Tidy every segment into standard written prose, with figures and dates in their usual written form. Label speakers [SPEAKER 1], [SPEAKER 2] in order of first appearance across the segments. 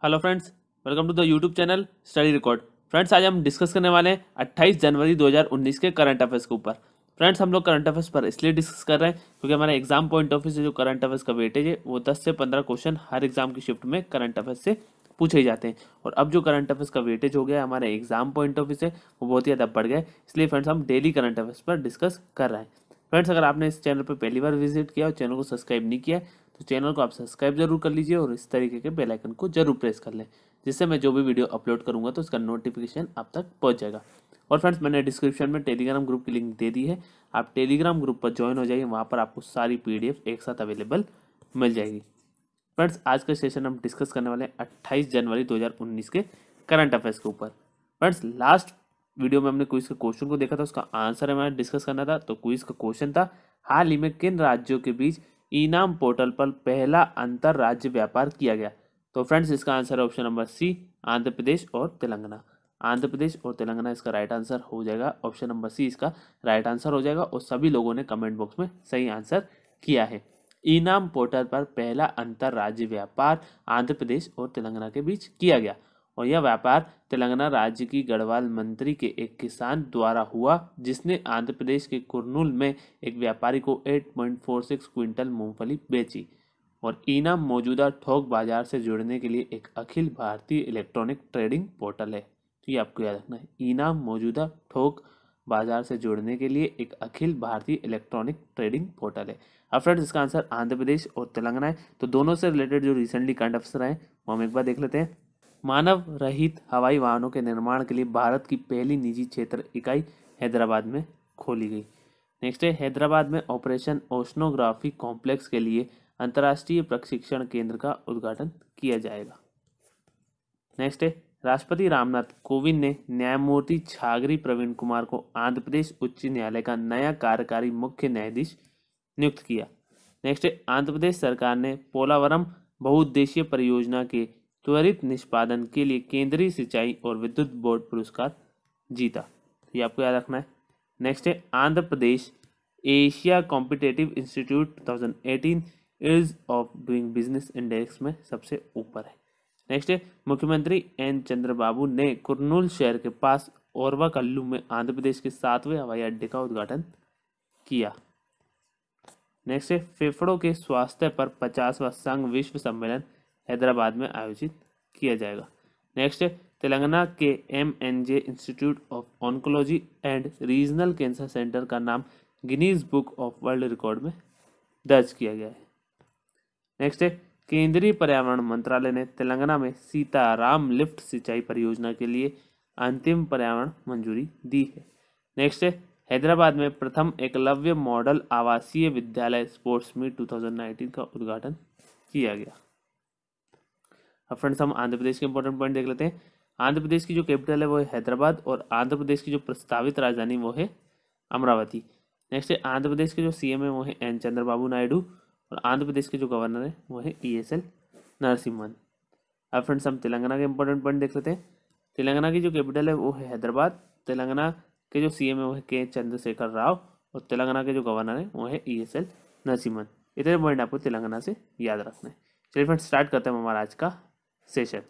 [SPEAKER 1] Hello friends, welcome to the YouTube channel study record. Friends, आज हम discuss करने वाले हैं 28 जनवरी 2019 के करंट अफेयर्स के ऊपर। फ्रेंड्स, हम लोग करंट अफेयर्स पर इसलिए डिस्कस कर रहे हैं क्योंकि हमारे एग्जाम पॉइंट ऑफ व्यू से जो करंट अफेयर्स का वेटेज है वो 10 से 15 क्वेश्चन हर एग्जाम की शिफ्ट में करंट अफेयर्स से पूछे ही जाते हैं। और अब जो करंट अफेयर्स का वेटेज हो गया है हमारे एग्जाम पॉइंट ऑफ व्यू से वो बहुत ही ज़्यादा बढ़ गया है, इसलिए फ्रेंड्स हम डेली करंट अफेयर्स पर डिस्कस कर रहे हैं। फ्रेंड्स, अगर आपने इस चैनल पर पहली बार विजिट किया और चैनल को सब्सक्राइब नहीं किया है तो चैनल को आप सब्सक्राइब जरूर कर लीजिए और इस तरीके के बेल आइकन को जरूर प्रेस कर लें, जिससे मैं जो भी वीडियो अपलोड करूंगा तो उसका नोटिफिकेशन आप तक पहुंच जाएगा। और फ्रेंड्स, मैंने डिस्क्रिप्शन में टेलीग्राम ग्रुप की लिंक दे दी है, आप टेलीग्राम ग्रुप पर ज्वाइन हो जाइए, वहाँ पर आपको सारी पीडीएफ एक साथ अवेलेबल मिल जाएगी। फ्रेंड्स, आज का सेशन हम डिस्कस करने वाले हैं 28 जनवरी 2019 के करंट अफेयर्स के ऊपर। फ्रेंड्स, लास्ट वीडियो में हमने क्विज के क्वेश्चन को देखा था, उसका आंसर हमें डिस्कस करना था। तो क्विज का क्वेश्चन था, हाल ही में किन राज्यों के बीच इनाम पोर्टल पर पहला अंतर राज्य व्यापार किया गया? तो फ्रेंड्स, इसका आंसर है ऑप्शन नंबर सी, आंध्र प्रदेश और तेलंगाना। आंध्र प्रदेश और तेलंगाना इसका राइट आंसर हो जाएगा। ऑप्शन नंबर सी इसका राइट आंसर हो जाएगा और सभी लोगों ने कमेंट बॉक्स में सही आंसर किया है। इनाम पोर्टल पर पहला अंतर राज्य व्यापार आंध्र प्रदेश और तेलंगाना के बीच किया गया और यह व्यापार तेलंगाना राज्य की गढ़वाल मंत्री के एक किसान द्वारा हुआ, जिसने आंध्र प्रदेश के कुर्नूल में एक व्यापारी को 8.46 क्विंटल मूंगफली बेची। और इनाम मौजूदा थोक बाजार से जुड़ने के लिए एक Akhil Bharatiya electronic trading portal है। तो ये आपको याद रखना है, इनाम मौजूदा थोक बाजार से जुड़ने के लिए एक Akhil Bharatiya electronic trading portal है। अब फ्रेंड्स, इसका आंसर आंध्र प्रदेश और तेलंगाना है। तो दोनों से रिलेटेड जो रिसेंटली करंट अफेयर आए वो हम एक बार देख लेते हैं। मानव रहित हवाई वाहनों के निर्माण के लिए भारत की पहली निजी क्षेत्र इकाई हैदराबाद में खोली गई। नेक्स्ट है, हैदराबाद में ऑपरेशन ओशनोग्राफी कॉम्प्लेक्स के लिए अंतर्राष्ट्रीय प्रशिक्षण केंद्र का उद्घाटन किया जाएगा। नेक्स्ट है, राष्ट्रपति रामनाथ कोविंद ने न्यायमूर्ति छागरी प्रवीण कुमार को आंध्र प्रदेश उच्च न्यायालय का नया कार्यकारी मुख्य न्यायाधीश नियुक्त किया। नेक्स्ट है, आंध्र प्रदेश सरकार ने पोलावरम बहुउद्देशीय परियोजना के त्वरित निष्पादन के लिए केंद्रीय सिंचाई और विद्युत बोर्ड पुरस्कार जीता। ये आपको याद रखना है। नेक्स्ट है, Andhra Pradesh Asia competitive institute 2018 ease of doing business index में सबसे ऊपर है। नेक्स्ट है, मुख्यमंत्री एन चंद्रबाबू ने कुर्नूल शहर के पास ओरवाकल्लू में आंध्र प्रदेश के 7वें हवाई अड्डे का उद्घाटन किया। नेक्स्ट है, फेफड़ों के स्वास्थ्य पर 50वां संघ विश्व सम्मेलन हैदराबाद में आयोजित किया जाएगा। नेक्स्ट है, तेलंगाना के MNJ institute of oncology and regional cancer centre का नाम Guinness book of world record में दर्ज किया गया है। नेक्स्ट है, केंद्रीय पर्यावरण मंत्रालय ने तेलंगाना में सीताराम लिफ्ट सिंचाई परियोजना के लिए अंतिम पर्यावरण मंजूरी दी है। नेक्स्ट है, हैदराबाद में प्रथम एकलव्य मॉडल आवासीय विद्यालय स्पोर्ट्स मीट 2019 का उद्घाटन किया गया। अब फ्रेंड्स, हम आंध्र प्रदेश के इंपॉर्टेंट पॉइंट देख लेते हैं। आंध्र प्रदेश की जो कैपिटल है वो है हैदराबाद और आंध्र प्रदेश की जो प्रस्तावित राजधानी वो है अमरावती। नेक्स्ट है, आंध्र प्रदेश के जो CM है वो है एन चंद्रबाबू नायडू और आंध्र प्रदेश के जो गवर्नर है वो है ESL नरसिम्हन। अब फ्रेंड्स, हम तेलंगाना के इंपॉर्टेंट पॉइंट देख लेते हैं। तेलंगाना की जो कैपिटल है वो है हैदराबाद, तेलंगाना के जो CM है वो है के चंद्रशेखर राव और तेलंगाना के जो गवर्नर है वो है ESL नरसिम्हन। इतने पॉइंट आपको तेलंगाना से याद रखना है। चलिए फ्रेंड्स, स्टार्ट करते हैं हमारा आज का सेशन।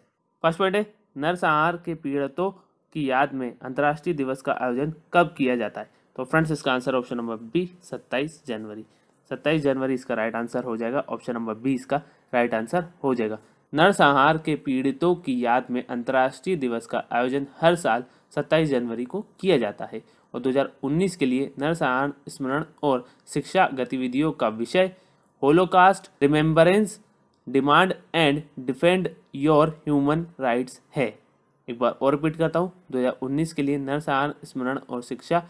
[SPEAKER 1] फर्स्ट पॉइंट है, नरसंहार के पीड़ितों की याद में अंतर्राष्ट्रीय दिवस का आयोजन कब किया जाता है? तो फ्रेंड्स, इसका आंसर ऑप्शन नंबर बी 27 जनवरी। 27 जनवरी इसका राइट आंसर हो जाएगा। ऑप्शन नंबर बी इसका राइट आंसर हो जाएगा। नरसंहार के पीड़ितों की याद में अंतर्राष्ट्रीय दिवस का आयोजन हर साल 27 जनवरी को किया जाता है और 2019 के लिए नरसंहार स्मरण और शिक्षा गतिविधियों का विषय Holocaust remembrance demand and defend your human rights है। एक बार और रिपीट करता हूँ, 2019 के लिए नरसंहार स्मरण और शिक्षा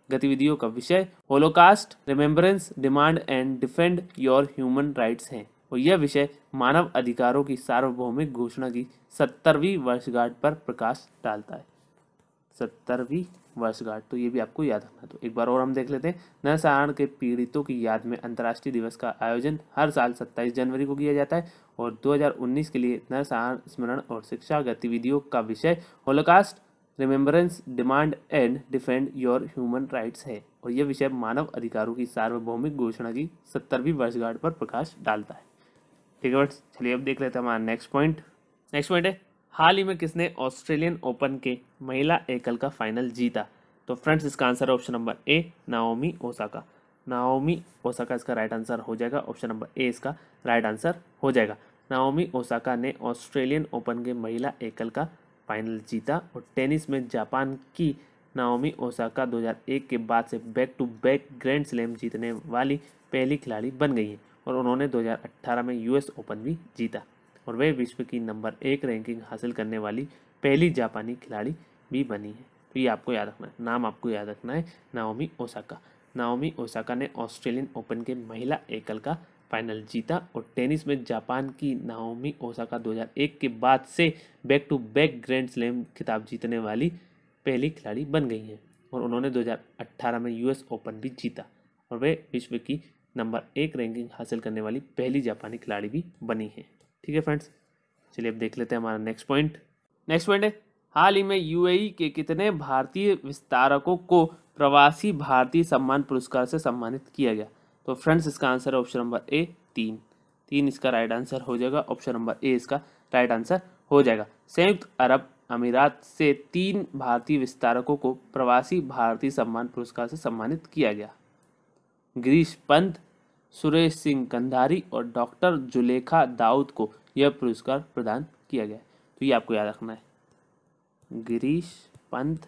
[SPEAKER 1] गतिविधियों का विषय Holocaust remembrance demand and defend your human rights है और यह विषय मानव अधिकारों की सार्वभौमिक घोषणा की 70वीं वर्षगांठ पर प्रकाश डालता है। 70वीं वर्षगांठ, तो ये भी आपको याद रखना। तो एक बार और हम देख लेते हैं। नरसंहार के पीड़ितों की याद में अंतर्राष्ट्रीय दिवस का आयोजन हर साल 27 जनवरी को किया जाता है और 2019 के लिए नरसंहार स्मरण और शिक्षा गतिविधियों का विषय Holocaust remembrance demand and defend your human rights है और यह विषय मानव अधिकारों की सार्वभौमिक घोषणा की 70वीं वर्षगांठ पर प्रकाश डालता है। ठीक है फ्रेंड्स, चलिए अब देख लेते हैं हमारा नेक्स्ट पॉइंट। नेक्स्ट पॉइंट है, हाल ही में किसने ऑस्ट्रेलियन ओपन के महिला एकल का फाइनल जीता? तो फ्रेंड्स इसका आंसर है option number A, Naomi Osaka. Naomi Osaka इसका राइट आंसर हो जाएगा। ऑप्शन नंबर ए इसका राइट आंसर हो जाएगा। नाओमी ओसाका ने ऑस्ट्रेलियन ओपन के महिला एकल का फाइनल जीता। और टेनिस में जापान की नाओमी ओसाका 2001 के बाद से back to back grand slam जीतने वाली पहली खिलाड़ी बन गई हैं और उन्होंने 2018 में यूएस ओपन भी जीता और वे विश्व की नंबर 1 रैंकिंग हासिल करने वाली पहली जापानी खिलाड़ी भी बनी है। तो ये आपको याद रखना है, नाम आपको याद रखना है, नाओमी ओसाका। नाओमी ओसाका ने ऑस्ट्रेलियन ओपन के महिला एकल का फाइनल जीता और टेनिस में जापान की नाओमी ओसाका 2001 के बाद से back to back grand slam खिताब जीतने वाली पहली खिलाड़ी बन गई हैं और उन्होंने 2018 में यूएस ओपन भी जीता और वे विश्व की नंबर 1 रैंकिंग हासिल करने वाली पहली जापानी खिलाड़ी भी बनी है। ठीक है फ्रेंड्स, चलिए अब देख लेते हैं हमारा नेक्स्ट पॉइंट। नेक्स्ट पॉइंट है, हाल ही में यूएई के कितने भारतीय विस्तारकों को प्रवासी भारतीय सम्मान पुरस्कार से सम्मानित किया गया? तो फ्रेंड्स इसका आंसर है ऑप्शन नंबर ए, 3 इसका राइट आंसर हो जाएगा। ऑप्शन नंबर ए इसका राइट आंसर हो जाएगा। संयुक्त अरब अमीरात से 3 भारतीय विस्तारकों को प्रवासी भारतीय सम्मान पुरस्कार से सम्मानित किया गया। गिरीश पंत, सुरेश सिंह कंधारी और डॉक्टर जुलेखा दाऊद को यह पुरस्कार प्रदान किया गया। तो ये आपको याद रखना है, गिरीश पंत,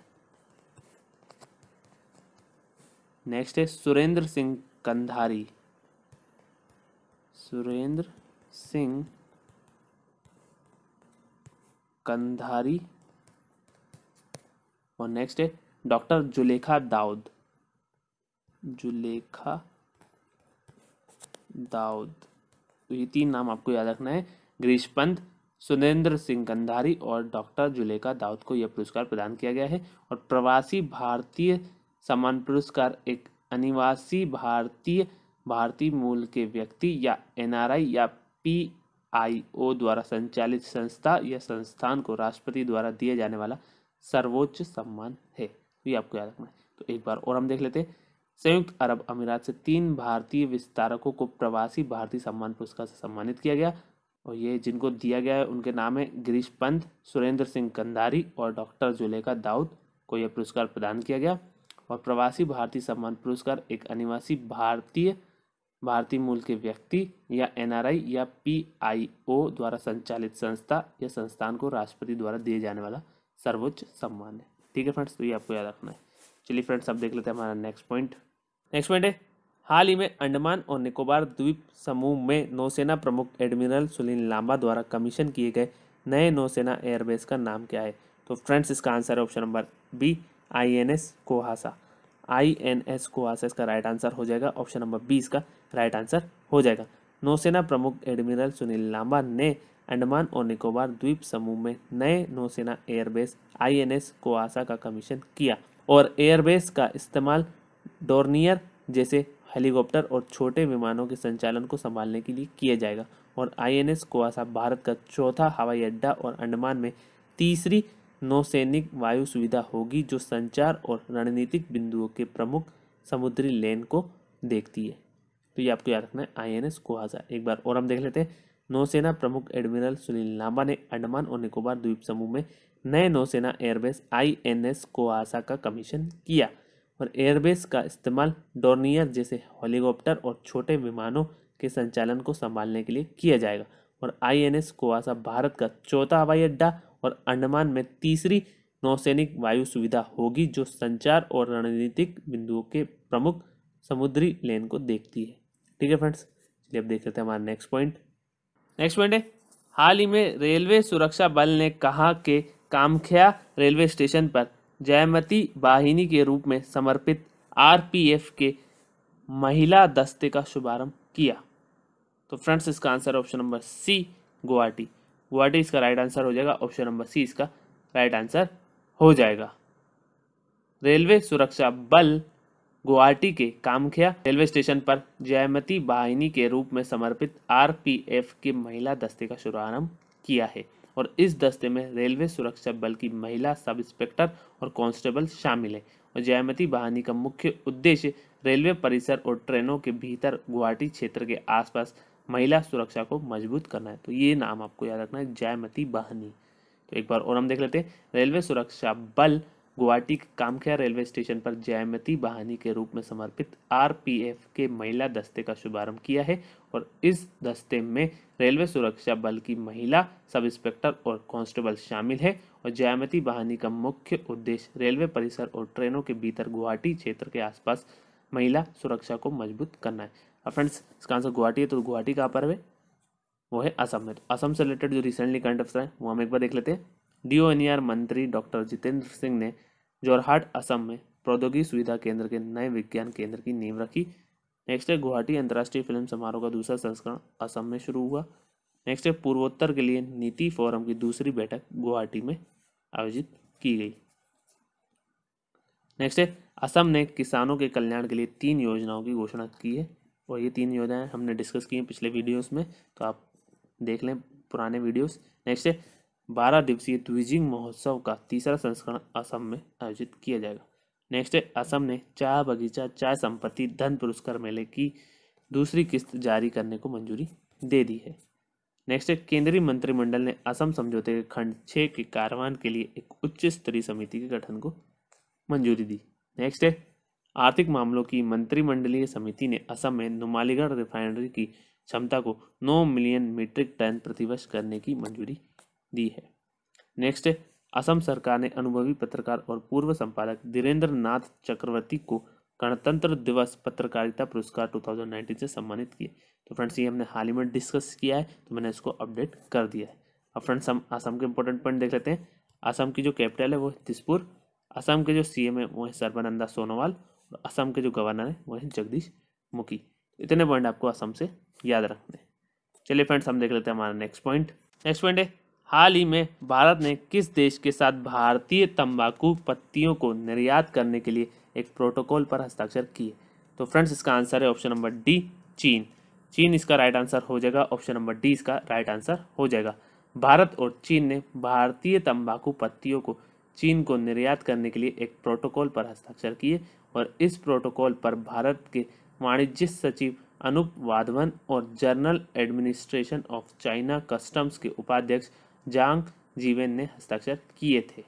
[SPEAKER 1] नेक्स्ट है सुरेंद्र सिंह कंधारी, सुरेंद्र सिंह कंधारी और नेक्स्ट है डॉक्टर जुलेखा दाऊद, जुलेखा दाऊद। तो ये 3 नाम आपको याद रखना है, गिरीश पंत, सुरेंद्र सिंह कंधारी और डॉक्टर जुलेखा दाऊद को यह पुरस्कार प्रदान किया गया है। और प्रवासी भारतीय सम्मान पुरस्कार एक अनिवासी भारतीय मूल के व्यक्ति या एनआरआई या पीआईओ द्वारा संचालित संस्था या संस्थान को राष्ट्रपति द्वारा दिए जाने वाला सर्वोच्च सम्मान है। तो ये आपको याद रखना है। तो एक बार और हम देख लेते हैं, संयुक्त अरब अमीरात से 3 भारतीय विस्तारकों को प्रवासी भारतीय सम्मान पुरस्कार से सम्मानित किया गया और ये जिनको दिया गया है उनके नाम है गिरीश पंत, सुरेंद्र सिंह कंधारी और डॉक्टर जुलेखा दाऊद को यह पुरस्कार प्रदान किया गया। और प्रवासी भारतीय सम्मान पुरस्कार एक अनिवासी भारतीय मूल के व्यक्ति या एनआरआई या पीआईओ द्वारा संचालित संस्था या संस्थान को राष्ट्रपति द्वारा दिए जाने वाला सर्वोच्च सम्मान है। ठीक है फ्रेंड्स, तो ये आपको याद रखना है। चलिए फ्रेंड्स अब देख लेते हैं हमारा नेक्स्ट पॉइंट। नेक्स्ट पॉइंट है, हाल ही में अंडमान और निकोबार द्वीप समूह में नौसेना प्रमुख एडमिरल सुनील लांबा द्वारा कमीशन किए गए नए नौसेना एयरबेस का नाम क्या है? तो फ्रेंड्स इसका आंसर है option number B, INS Kohassa. INS Kohassa इसका राइट आंसर हो जाएगा। ऑप्शन नंबर बी इसका राइट आंसर हो जाएगा। नौसेना प्रमुख एडमिरल सुनील लांबा ने अंडमान और निकोबार द्वीप समूह में नए नौसेना एयरबेस आईएनएस कोहासा का कमीशन किया और एयरबेस का इस्तेमाल डोर्नियर जैसे हेलीकॉप्टर और छोटे विमानों के संचालन को संभालने के लिए किया जाएगा। और आईएनएस कोहासा भारत का 4था हवाई अड्डा और अंडमान में 3री नौसैनिक वायु सुविधा होगी जो संचार और रणनीतिक बिंदुओं के प्रमुख समुद्री लेन को देखती है। तो ये आपको याद रखना है, आईएनएस कोहासा। एक बार और हम देख लेते हैं, नौसेना प्रमुख एडमिरल सुनील लांबा ने अंडमान और निकोबार द्वीप समूह में नए नौसेना एयरबेस आईएनएस कोहासा का कमीशन किया और एयरबेस का इस्तेमाल डोर्नियर जैसे हेलीकॉप्टर और छोटे विमानों के संचालन को संभालने के लिए किया जाएगा। और आईएनएस कोहासा भारत का 4था हवाई अड्डा और अंडमान में 3री नौसैनिक वायु सुविधा होगी जो संचार और रणनीतिक बिंदुओं के प्रमुख समुद्री लेन को देखती है। ठीक है फ्रेंड्स, चलिए अब देख लेते हैं हमारा नेक्स्ट पॉइंट। नेक्स्ट पॉइंट है, हाल ही में रेलवे सुरक्षा बल ने कहा कि कामख्या रेलवे स्टेशन पर जयमती वाहिनी के रूप में समर्पित आरपीएफ के महिला दस्ते का शुभारंभ किया। तो फ्रेंड्स इसका answer option number C, Guwahati. Guwahati इसका राइट आंसर हो जाएगा। ऑप्शन नंबर सी इसका राइट आंसर हो जाएगा। रेलवे सुरक्षा बल गुवाहाटी के कामख्या रेलवे स्टेशन पर जयमती वाहिनी के रूप में समर्पित आरपीएफ के महिला दस्ते का शुभारंभ किया है और इस दस्ते में रेलवे सुरक्षा बल की महिला सब इंस्पेक्टर और कांस्टेबल शामिल है। और जयमती वाहिनी का मुख्य उद्देश्य रेलवे परिसर और ट्रेनों के भीतर गुवाहाटी क्षेत्र के आसपास महिला सुरक्षा को मजबूत करना है। तो ये नाम आपको याद रखना है, जयमती बहानी। तो एक बार और हम देख लेते हैं, रेलवे सुरक्षा बल गुवाहाटी के कामख्या रेलवे स्टेशन पर जयमती बहानी के रूप में समर्पित आरपीएफ के महिला दस्ते का शुभारंभ किया है और इस दस्ते में रेलवे सुरक्षा बल की महिला सब इंस्पेक्टर और कांस्टेबल शामिल है और जयमती बहानी का मुख्य उद्देश्य रेलवे परिसर और ट्रेनों के भीतर गुवाहाटी क्षेत्र के आसपास महिला सुरक्षा को मजबूत करना है। अब फ्रेंड्स इसका आंसर गुवाहाटी है, तो गुवाहाटी कहाँ पर है? वो है असम में। तो असम से रिलेटेड जो रिसेंटली करंट अफेयर है वो हम एक बार देख लेते हैं। डीओएनईआर मंत्री डॉक्टर जितेंद्र सिंह ने जोरहाट असम में प्रौद्योगिकी सुविधा केंद्र के नए विज्ञान केंद्र की नींव रखी। नेक्स्ट है, गुवाहाटी अंतर्राष्ट्रीय फिल्म समारोह का दूसरा संस्करण असम में शुरू हुआ। नेक्स्ट है, पूर्वोत्तर के लिए नीति फोरम की दूसरी बैठक गुवाहाटी में आयोजित की गई। नेक्स्ट है, असम ने किसानों के कल्याण के लिए 3 योजनाओं की घोषणा की है और ये 3 योजनाएं हमने डिस्कस की हैं पिछले वीडियोस में, तो आप देख लें पुराने वीडियोस। नेक्स्ट है, 12 दिवसीय द्विजिंग महोत्सव का तीसरा संस्करण असम में आयोजित किया जाएगा। नेक्स्ट है, असम ने चाय बगीचा चाय संपत्ति धन पुरस्कार मेले की दूसरी किस्त जारी करने को मंजूरी दे दी है। नेक्स्ट है, केंद्रीय मंत्रिमंडल ने असम समझौते के खंड 6 के कार्यान्वयन के लिए एक उच्च स्तरीय समिति के गठन को मंजूरी दी। नेक्स्ट है, आर्थिक मामलों की मंत्रिमंडलीय समिति ने असम में नुमालीगढ़ रिफाइनरी की क्षमता को 9 मिलियन मीट्रिक टन प्रतिवर्ष करने की मंजूरी दी है। नेक्स्ट है, असम सरकार ने अनुभवी पत्रकार और पूर्व संपादक धीरेन्द्र नाथ चक्रवर्ती को गणतंत्र दिवस पत्रकारिता पुरस्कार 2019 से सम्मानित किया। तो फ्रेंड्स ये हमने हाल ही में डिस्कस किया है, तो मैंने इसको अपडेट कर दिया है। अब फ्रेंड्स हम असम के इंपॉर्टेंट पॉइंट देख लेते हैं। असम की जो कैपिटल है वो है दिसपुर। असम के जो सीएम है वो है सर्बानंदा सोनोवाल और असम के जो गवर्नर है वो है जगदीश मुखी। इतने पॉइंट आपको असम से याद रखने। चलिए फ्रेंड्स हम देख लेते हैं हमारा नेक्स्ट पॉइंट। नेक्स्ट पॉइंट है, हाल ही में भारत ने किस देश के साथ भारतीय तंबाकू पत्तियों को निर्यात करने के लिए एक प्रोटोकॉल पर हस्ताक्षर किए? तो फ्रेंड्स इसका आंसर है ऑप्शन नंबर डी, चीन। चीन इसका राइट आंसर हो जाएगा। ऑप्शन नंबर डी इसका राइट आंसर हो जाएगा। भारत और चीन ने भारतीय तंबाकू पत्तियों को चीन को निर्यात करने के लिए एक प्रोटोकॉल पर हस्ताक्षर किए और इस प्रोटोकॉल पर भारत के वाणिज्य सचिव अनूप वाधवन और general administration of China customs के उपाध्यक्ष जांग जीवेन ने हस्ताक्षर किए थे।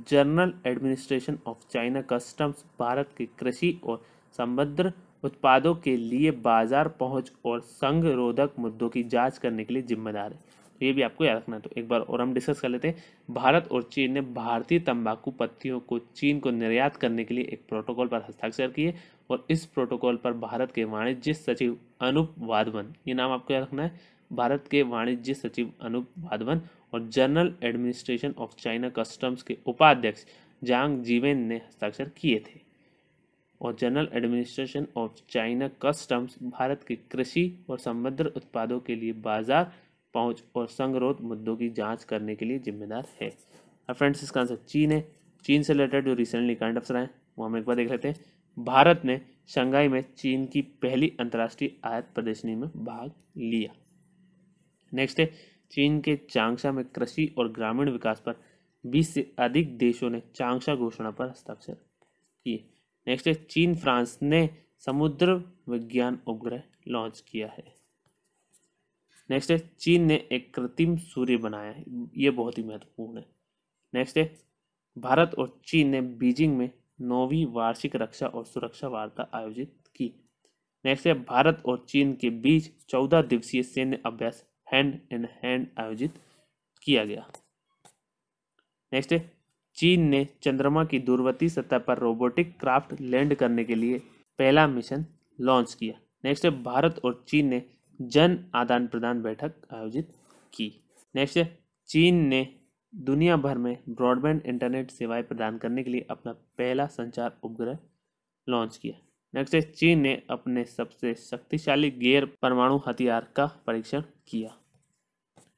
[SPEAKER 1] General administration of China customs Bharat के कृषि और संबद्ध उत्पादों के लिए बाजार पहुंच और संघरोधक मुद्दों की जांच करने के लिए जिम्मेदार है। तो ये भी आपको याद रखना है। तो एक बार और हम डिस्कस कर लेते हैं। भारत और चीन ने भारतीय तंबाकू पत्तियों को चीन को निर्यात करने के लिए एक प्रोटोकॉल पर हस्ताक्षर किए और इस प्रोटोकॉल पर भारत के वाणिज्य सचिव अनूप वाधवन, ये नाम आपको याद रखना है, भारत के वाणिज्य सचिव अनूप वाधवन और general administration of China customs के उपाध्यक्ष जांग जीवेन ने हस्ताक्षर किए थे। और general administration of China customs Bharat के कृषि और संबद्ध उत्पादों के लिए बाजार पहुंच और संगरोध मुद्दों की जांच करने के लिए जिम्मेदार है। अब फ्रेंड्स इसका आंसर चीन है। चीन से रिलेटेड जो रिसेंटली करंट अफेयर हैं वो हम एक बार देख लेते हैं। भारत ने शंघाई में चीन की पहली अंतर्राष्ट्रीय आयात प्रदर्शनी में भाग लिया। नेक्स्ट है, चीन के चांगशा में कृषि और ग्रामीण विकास पर 20 से अधिक देशों ने चांगशा घोषणा पर हस्ताक्षर किए। नेक्स्ट है, चीन फ्रांस ने समुद्र विज्ञान उपग्रह लॉन्च किया है। नेक्स्ट है, चीन ने एक कृत्रिम सूर्य बनाया है, ये बहुत ही महत्वपूर्ण है। नेक्स्ट है, भारत और चीन ने बीजिंग में 9वीं वार्षिक रक्षा और सुरक्षा वार्ता आयोजित की। नेक्स्ट है, भारत और चीन के बीच 14 दिवसीय सैन्य अभ्यास हैंड इन हैंड आयोजित किया गया। नेक्स्ट है, चीन ने चंद्रमा की दूरवर्ती सतह पर रोबोटिक क्राफ्ट लैंड करने के लिए पहला मिशन लॉन्च किया। नेक्स्ट है, भारत और चीन ने जन आदान प्रदान बैठक आयोजित की। नेक्स्ट है, चीन ने दुनिया भर में ब्रॉडबैंड इंटरनेट सेवाएं प्रदान करने के लिए अपना पहला संचार उपग्रह लॉन्च किया। नेक्स्ट है, चीन ने अपने सबसे शक्तिशाली गैर परमाणु हथियार का परीक्षण किया।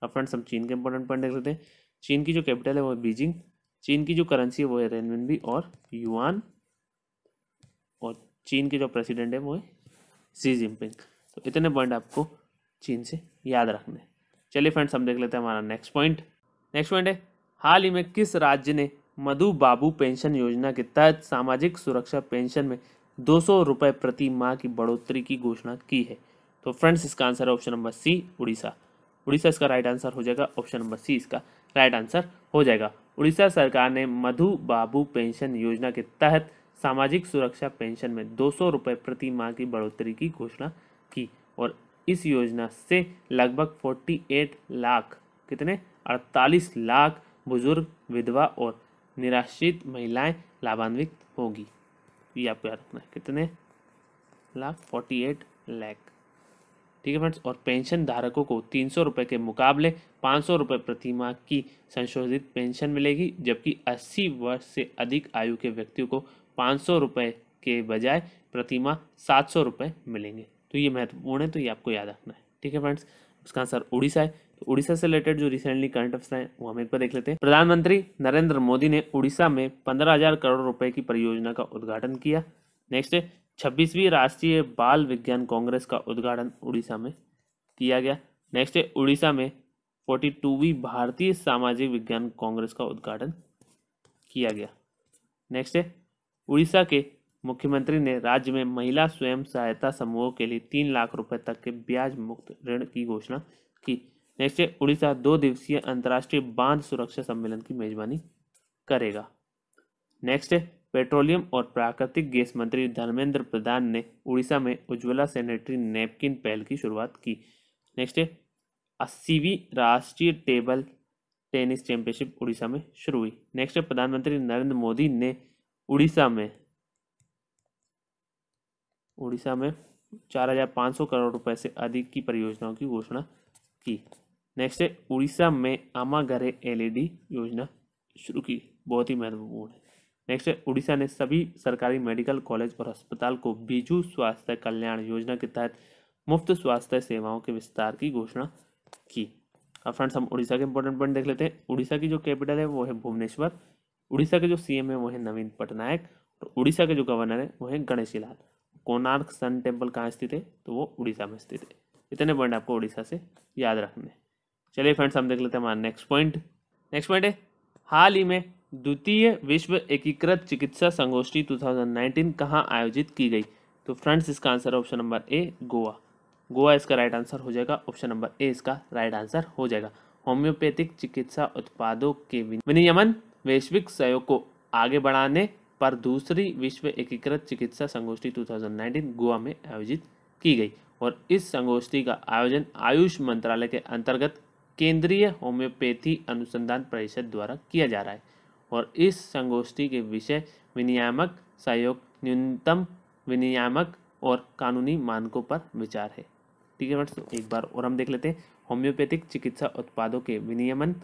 [SPEAKER 1] अब फ्रेंड्स हम चीन के इंपॉर्टेंट पॉइंट देख लेते हैं। चीन की जो कैपिटल है वो है बीजिंग। चीन की जो करेंसी है वो है रेनमिनबी और युआन और चीन के जो प्रेसिडेंट है वो है शी जिनपिंग। तो इतने पॉइंट आपको चीन से याद रखने। चलिए फ्रेंड्स हम देख लेते हैं हमारा नेक्स्ट पॉइंट। नेक्स्ट पॉइंट है, हाल ही में किस राज्य ने मधु बाबू पेंशन योजना के तहत सामाजिक सुरक्षा पेंशन में 200 रुपये प्रति माह की बढ़ोतरी की घोषणा की है? तो फ्रेंड्स इसका आंसर है option number C, Orissa. Orissa इसका राइट आंसर हो जाएगा, ऑप्शन नंबर सी इसका राइट आंसर हो जाएगा। उड़ीसा सरकार ने मधु बाबू पेंशन योजना के तहत सामाजिक सुरक्षा पेंशन में 200 रुपये प्रति माह की बढ़ोतरी की घोषणा की और इस योजना से लगभग 48 लाख, कितने, 48 लाख बुजुर्ग, विधवा और निराश्रित महिलाएं लाभान्वित होगी। ये आपको याद रखना है, कितने लाख, 48 लाख। ठीक है फ्रेंड्स, और पेंशन धारकों को 300 रुपये के मुकाबले 500 रुपये प्रति माह की संशोधित पेंशन मिलेगी, जबकि 80 वर्ष से अधिक आयु के व्यक्तियों को 500 रुपये के बजाय प्रति माह 700 रुपये मिलेंगे। तो ये महत्वपूर्ण है, तो ये आपको याद रखना है। ठीक है फ्रेंड्स, इसका आंसर उड़ीसा है। तो उड़ीसा से रिलेटेड जो रिसेंटली करंट अफेयर्स हैं वो हम एक बार देख लेते हैं। प्रधानमंत्री नरेंद्र मोदी ने उड़ीसा में 15,000 करोड़ रुपए की परियोजना का उद्घाटन किया। नेक्स्ट है 26वीं राष्ट्रीय बाल विज्ञान कांग्रेस का उद्घाटन उड़ीसा में किया गया। नेक्स्ट है उड़ीसा में 42वीं भारतीय सामाजिक विज्ञान कांग्रेस का उद्घाटन किया गया। नेक्स्ट है उड़ीसा के मुख्यमंत्री ने राज्य में महिला स्वयं सहायता समूहों के लिए 3 लाख रुपए तक के ब्याज मुक्त ऋण की घोषणा की। नेक्स्ट है उड़ीसा 2 दिवसीय अंतर्राष्ट्रीय बांध सुरक्षा सम्मेलन की मेजबानी करेगा। नेक्स्ट है पेट्रोलियम और प्राकृतिक गैस मंत्री धर्मेंद्र प्रधान ने उड़ीसा में उज्ज्वला सैनिटरी नैपकिन पहल की शुरुआत की। नेक्स्ट है 80वीं राष्ट्रीय टेबल टेनिस चैंपियनशिप उड़ीसा में शुरू हुई। नेक्स्ट है प्रधानमंत्री नरेंद्र मोदी ने उड़ीसा में 4,500 करोड़ रुपए से अधिक की परियोजनाओं की घोषणा की। नेक्स्ट है उड़ीसा में आमा घरे एलईडी योजना शुरू की, बहुत ही महत्वपूर्ण है। नेक्स्ट है उड़ीसा ने सभी सरकारी मेडिकल कॉलेज और अस्पताल को बीजू स्वास्थ्य कल्याण योजना के तहत मुफ्त स्वास्थ्य सेवाओं के विस्तार की घोषणा की। अब फ्रेंड्स हम उड़ीसा के इंपॉर्टेंट पॉइंट देख लेते हैं। उड़ीसा की जो कैपिटल है वो है भुवनेश्वर। उड़ीसा के जो सीएम है वो है नवीन पटनायक और उड़ीसा के जो गवर्नर है वो है गणेशी लाल। कोणार्क सन टेम्पल कहाँ स्थित है, तो वो उड़ीसा में स्थित है। इतने पॉइंट आपको उड़ीसा से याद रखने। चलिए फ्रेंड्स हम देख लेते हैं हमारा नेक्स्ट पॉइंट। नेक्स्ट पॉइंट है हाल ही में द्वितीय विश्व एकीकृत चिकित्सा संगोष्ठी 2019 कहाँ आयोजित की गई। तो फ्रेंड्स इसका answer option number A, Goa. Goa इसका राइट आंसर हो जाएगा, ऑप्शन नंबर ए इसका राइट आंसर हो जाएगा। होम्योपैथिक चिकित्सा उत्पादों के विनियमन वैश्विक सहयोग को आगे बढ़ाने पर दूसरी विश्व एकीकृत चिकित्सा संगोष्ठी 2019 गोवा में आयोजित की गई और इस संगोष्ठी का आयोजन आयुष मंत्रालय के अंतर्गत केंद्रीय होम्योपैथी अनुसंधान परिषद द्वारा किया जा रहा है और इस संगोष्ठी के विषय विनियामक सहयोग, न्यूनतम विनियामक और कानूनी मानकों पर विचार है। ठीक है फ्रेंड्स, तो एक बार और हम देख लेते हैं। होम्योपैथिक चिकित्सा उत्पादों के विनियमन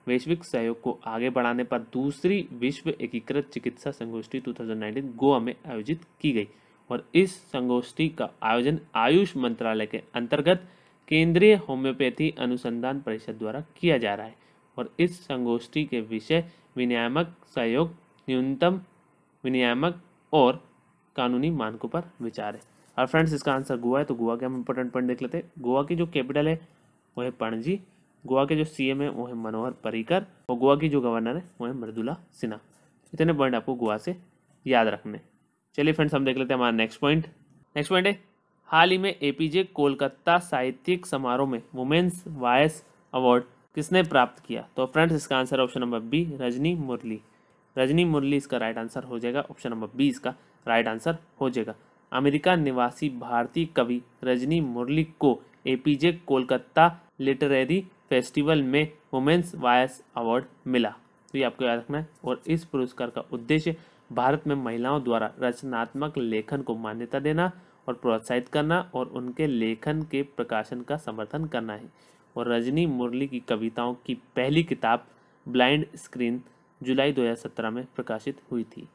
[SPEAKER 1] वैश्विक सहयोग को आगे बढ़ाने पर दूसरी विश्व एकीकृत चिकित्सा संगोष्ठी 2019 गोवा में आयोजित की गई और इस संगोष्ठी का आयोजन आयुष मंत्रालय के अंतर्गत केंद्रीय होम्योपैथी अनुसंधान परिषद द्वारा किया जा रहा है और इस संगोष्ठी के विषय विनियामक सहयोग, न्यूनतम विनियामक और कानूनी मानकों पर विचार है। और फ्रेंड्स इसका आंसर गोवा है, तो गोवा के हम इंपॉर्टेंट पॉइंट देख लेते हैं। गोवा की जो कैपिटल है वो है पणजी। गोवा के जो सीएम है वो है मनोहर पर्रिकर और गोवा की जो गवर्नर है वो है मृदुला सिन्हा। इतने पॉइंट आपको गोवा से याद रखने। चलिए फ्रेंड्स हम देख लेते हैं हमारा नेक्स्ट पॉइंट। नेक्स्ट पॉइंट है हाल ही में एपीजे कोलकाता साहित्यिक समारोह में वुमेन्स वॉइस अवार्ड किसने प्राप्त किया। तो फ्रेंड्स इसका answer option number B, Rajni Murali. Rajni Murali इसका राइट आंसर हो जाएगा, ऑप्शन नंबर बी इसका राइट आंसर हो जाएगा। अमेरिका निवासी भारतीय कवि रजनी मुरली को एपीजे कोलकाता लिटरेरी फेस्टिवल में वुमेन्स वॉइस अवार्ड मिला। तो ये आपको याद रखना है और इस पुरस्कार का उद्देश्य भारत में महिलाओं द्वारा रचनात्मक लेखन को मान्यता देना और प्रोत्साहित करना और उनके लेखन के प्रकाशन का समर्थन करना है। और रजनी मुरली की कविताओं की पहली किताब ब्लाइंड स्क्रीन जुलाई 2017 में प्रकाशित हुई थी।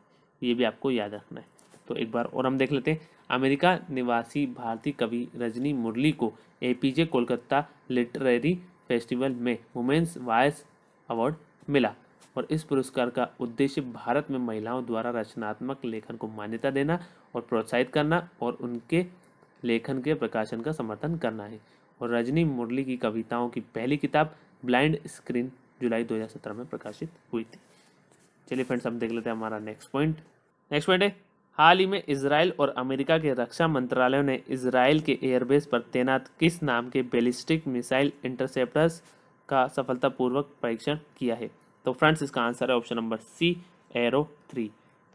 [SPEAKER 1] ये भी आपको याद रखना है। तो एक बार और हम देख लेते हैं। अमेरिका निवासी भारतीय कवि रजनी मुरली को एपीजे कोलकाता लिटरेरी फेस्टिवल में वुमेन्स वॉइस अवार्ड मिला और इस पुरस्कार का उद्देश्य भारत में महिलाओं द्वारा रचनात्मक लेखन को मान्यता देना और प्रोत्साहित करना और उनके लेखन के प्रकाशन का समर्थन करना है। और रजनी मुरली की कविताओं की पहली किताब ब्लाइंड स्क्रीन जुलाई 2017 में प्रकाशित हुई थी। चलिए फ्रेंड्स हम देख लेते हैं हमारा नेक्स्ट पॉइंट। नेक्स्ट पॉइंट है हाल ही में इसराइल और अमेरिका के रक्षा मंत्रालयों ने इसराइल के एयरबेस पर तैनात किस नाम के बैलिस्टिक मिसाइल इंटरसेप्टर्स का सफलतापूर्वक परीक्षण किया है? तो फ्रेंड्स इसका आंसर है option number C, arrow 3।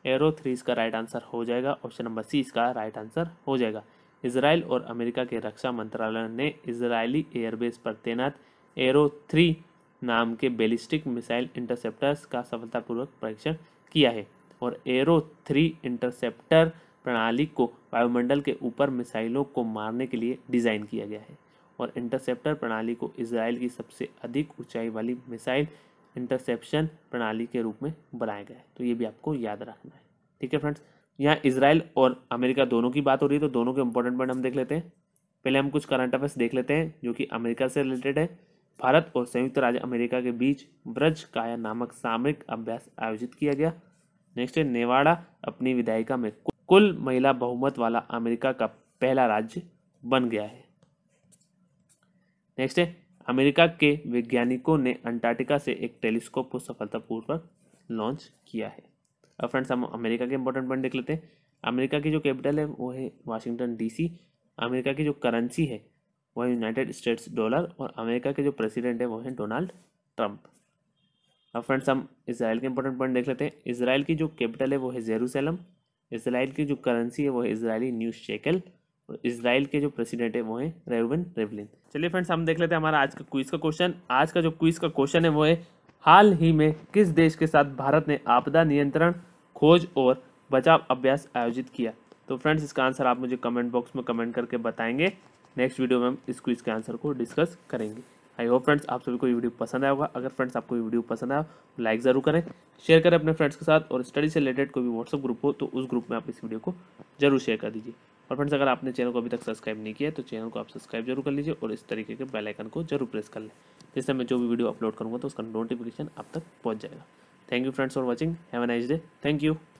[SPEAKER 1] Arrow 3 इसका राइट आंसर हो जाएगा। ऑप्शन नंबर सी इसका राइट आंसर हो जाएगा। इसराइल और अमेरिका के रक्षा मंत्रालय ने इसराइली एयरबेस पर तैनात एरो 3 नाम के बैलिस्टिक मिसाइल इंटरसेप्टर्स का सफलतापूर्वक परीक्षण किया है। और एरो 3 इंटरसेप्टर प्रणाली को वायुमंडल के ऊपर मिसाइलों को मारने के लिए डिज़ाइन किया गया है। और इंटरसेप्टर प्रणाली को इसराइल की सबसे अधिक ऊंचाई वाली मिसाइल इंटरसेप्शन प्रणाली के रूप में बनाया गया है। तो ये भी आपको याद रखना है। ठीक है फ्रेंड्स, यहाँ इसराइल और अमेरिका दोनों की बात हो रही है, तो दोनों के इंपॉर्टेंट पॉइंट हम देख लेते हैं। पहले हम कुछ करंट अफेयर्स देख लेते हैं जो कि अमेरिका से रिलेटेड है। भारत और संयुक्त राज्य अमेरिका के बीच ब्रज काया नामक सामरिक अभ्यास आयोजित किया गया। नेक्स्ट है, नेवाड़ा अपनी विधायिका में कुल महिला बहुमत वाला अमेरिका का पहला राज्य बन गया है। नेक्स्ट है, अमेरिका के वैज्ञानिकों ने अंटार्कटिका से एक टेलीस्कोप को सफलतापूर्वक लॉन्च किया है। अब फ्रेंड्स हम अमेरिका के इंपॉर्टेंट पॉइंट देख लेते हैं। अमेरिका की जो कैपिटल है वो है वाशिंगटन डीसी। अमेरिका की जो करेंसी है वो है यूनाइटेड स्टेट्स डॉलर। और अमेरिका के जो प्रेसिडेंट है वो है डोनाल्ड ट्रंप। अब फ्रेंड्स हम इसराइल के इंपॉर्टेंट पॉइंट देख लेते हैं। इसराइल की जो कैपिटल है वो है जेरूसलम। इसराइल की जो करेंसी है वो है इजरायली न्यूज़ शेकल। और इसराइल के जो प्रेसिडेंट है वो है रेउवेन रिवलिन। चलिए फ्रेंड्स हम देख लेते हैं हमारा आज का क्विज का क्वेश्चन। आज का जो क्विज का क्वेश्चन है वो है, हाल ही में किस देश के साथ भारत ने आपदा नियंत्रण, खोज और बचाव अभ्यास आयोजित किया? तो फ्रेंड्स इसका आंसर आप मुझे कमेंट बॉक्स में कमेंट करके बताएंगे। नेक्स्ट वीडियो में हम इस क्विज के आंसर को डिस्कस करेंगे। आई होप फ्रेंड्स आप सभी को ये वीडियो पसंद आया होगा। अगर फ्रेंड्स आपको ये वीडियो पसंद आया तो लाइक ज़रूर करें, शेयर करें अपने फ्रेंड्स के साथ। और स्टडी से रिलेटेड कोई भी व्हाट्सअप ग्रुप हो तो उस ग्रुप में आप इस वीडियो को जरूर शेयर कर दीजिए। और फ्रेंड्स अगर आपने चैनल को अभी तक सब्सक्राइब नहीं किया तो चैनल को आप सब्सक्राइब जरूर कर लीजिए और इस तरीके के बेल आइकन को जरूर प्रेस कर लें, जिससे मैं जो भी वीडियो अपलोड करूँगा तो उसका नोटिफिकेशन आप तक पहुँच जाएगा। Thank you friends for watching. Have a nice day. Thank you.